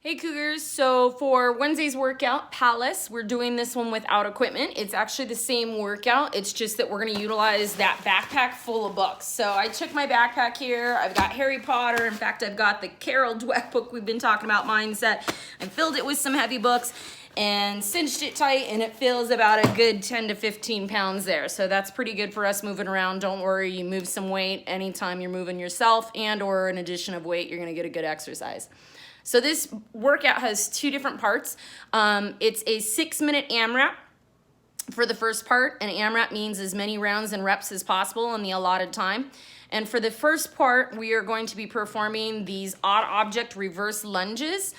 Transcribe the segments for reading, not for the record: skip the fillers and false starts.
Hey Cougars, so for Wednesday's workout, Palace, we're doing this one without equipment. It's actually the same workout, it's just that we're gonna utilize that backpack full of books. So I took my backpack here, I've got Harry Potter, in fact I've got the Carol Dweck book we've been talking about, Mindset. I filled it with some heavy books and cinched it tight, and it feels about a good 10 to 15 pounds there. So that's pretty good for us moving around. Don't worry, you move some weight anytime you're moving yourself and or an addition of weight, you're gonna get a good exercise. So this workout has two different parts. It's a 6-minute Amrap for the first part. An Amrap means as many rounds and reps as possible in the allotted time. And for the first part, we are going to be performing these odd object reverse lunges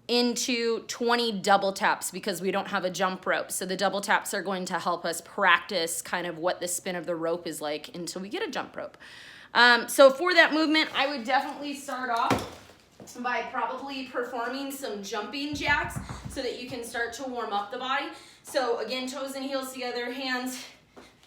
into 20 double taps because we don't have a jump rope. So the double taps are going to help us practice kind of what the spin of the rope is like until we get a jump rope. So for that movement, I would definitely start off by probably performing some jumping jacks so that you can start to warm up the body. So again, toes and heels together, hands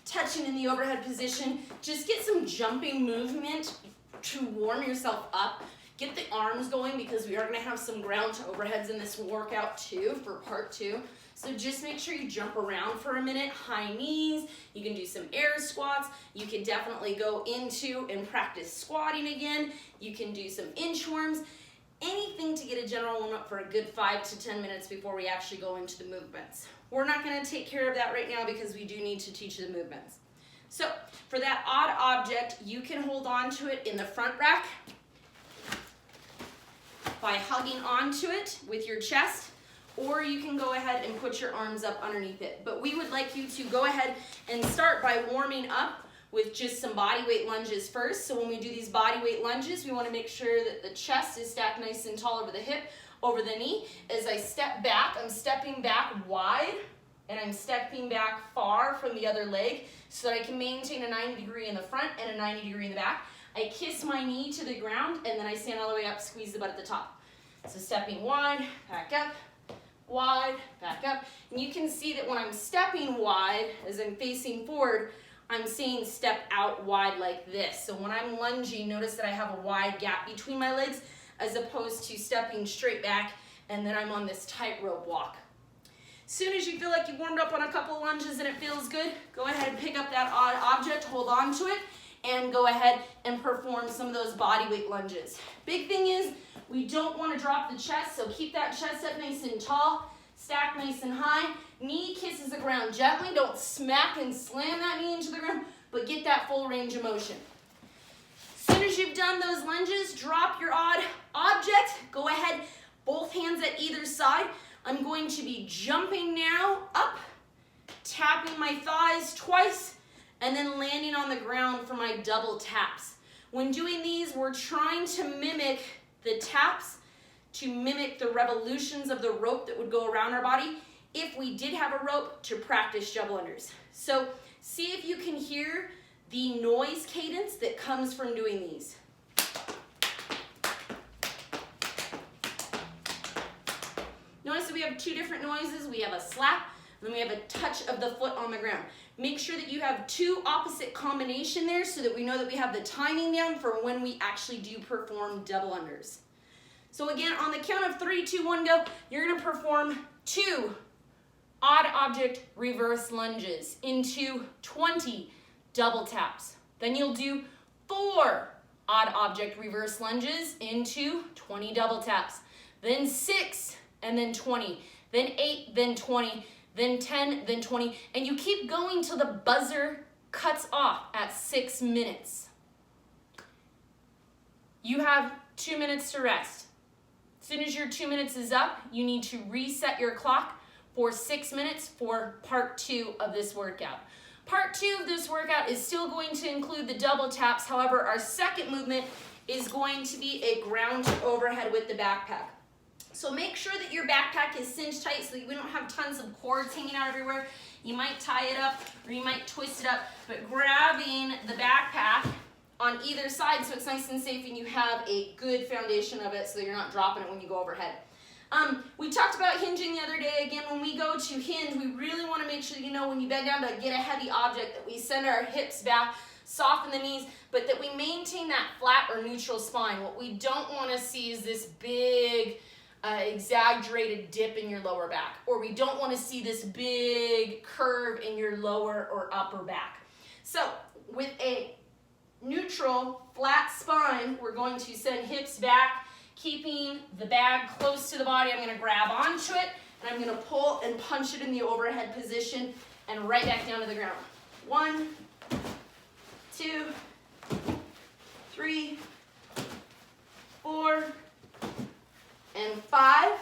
touching in the overhead position. Just get some jumping movement to warm yourself up. Get the arms going because we are going to have some ground to overheads in this workout too for part 2. So just make sure you jump around for a minute, high knees. You can do some air squats. You can definitely go into and practice squatting again. You can do some inchworms. Anything to get a general warm up for a good 5 to 10 minutes before we actually go into the movements. We're not going to take care of that right now because we do need to teach the movements. So for that odd object, you can hold on to it in the front rack by hugging onto it with your chest, or you can go ahead and put your arms up underneath it. But we would like you to go ahead and start by warming up with just some body weight lunges first. So when we do these body weight lunges, we want to make sure that the chest is stacked nice and tall over the hip, over the knee. As I step back, I'm stepping back wide, and I'm stepping back far from the other leg so that I can maintain a 90 degree in the front and a 90 degree in the back. I kiss my knee to the ground, and then I stand all the way up, squeeze the butt at the top. So stepping wide, back up, wide, back up. And you can see that when I'm stepping wide, as I'm facing forward, I'm saying step out wide like this. So when I'm lunging, notice that I have a wide gap between my legs as opposed to stepping straight back and then I'm on this tightrope walk. As soon as you feel like you've warmed up on a couple lunges and it feels good, go ahead and pick up that odd object, hold on to it, and go ahead and perform some of those body weight lunges. Big thing is we don't want to drop the chest, so keep that chest up nice and tall. Stack nice and high. Knee kisses the ground gently. Don't smack and slam that knee into the ground, but get that full range of motion. As soon as you've done those lunges, drop your odd object. Go ahead, both hands at either side. I'm going to be jumping now up, tapping my thighs twice, and then landing on the ground for my double taps. When doing these, we're trying to mimic the taps, to mimic the revolutions of the rope that would go around our body if we did have a rope to practice double unders. So see if you can hear the noise cadence that comes from doing these. Notice that we have two different noises. We have a slap, and then we have a touch of the foot on the ground. Make sure that you have two opposite combination there so that we know that we have the timing down for when we actually do perform double unders. So again, on the count of 3, 2, 1, go, you're gonna perform 2 odd object reverse lunges into 20 double taps. Then you'll do 4 odd object reverse lunges into 20 double taps. Then 6, and then 20. Then 8, then 20, then 10, then 20. And you keep going till the buzzer cuts off at 6 minutes. You have 2 minutes to rest. As soon as your 2 minutes is up, you need to reset your clock for 6 minutes for part 2 of this workout. Part 2 of this workout is still going to include the double taps. However, our second movement is going to be a ground to overhead with the backpack. So make sure that your backpack is cinched tight so that we don't have tons of cords hanging out everywhere. You might tie it up or you might twist it up, but grabbing the backpack on either side so it's nice and safe and you have a good foundation of it so that you're not dropping it when you go overhead. We talked about hinging the other day. Again, when we go to hinge, we really want to make sure that you know when you bend down to get a heavy object that we send our hips back, soften the knees, but that we maintain that flat or neutral spine. What we don't want to see is this big exaggerated dip in your lower back, or we don't want to see this big curve in your lower or upper back. So with a neutral, flat spine, we're going to send hips back, keeping the bag close to the body. I'm going to grab onto it, and I'm going to pull and punch it in the overhead position and right back down to the ground. 1, 2, 3, 4, and 5.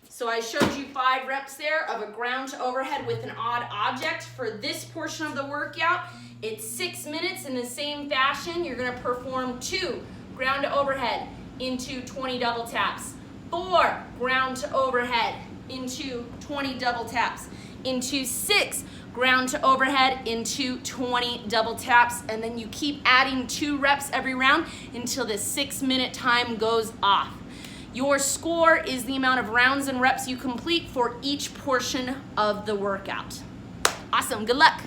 So I showed you 5 reps there of a ground to overhead with an odd object. For this portion of the workout, it's 6 minutes in the same fashion. You're gonna perform 2 ground to overhead into 20 double taps, 4 ground to overhead into 20 double taps, into 6 ground to overhead into 20 double taps, and then you keep adding 2 reps every round until the 6-minute time goes off. Your score is the amount of rounds and reps you complete for each portion of the workout. Awesome, good luck.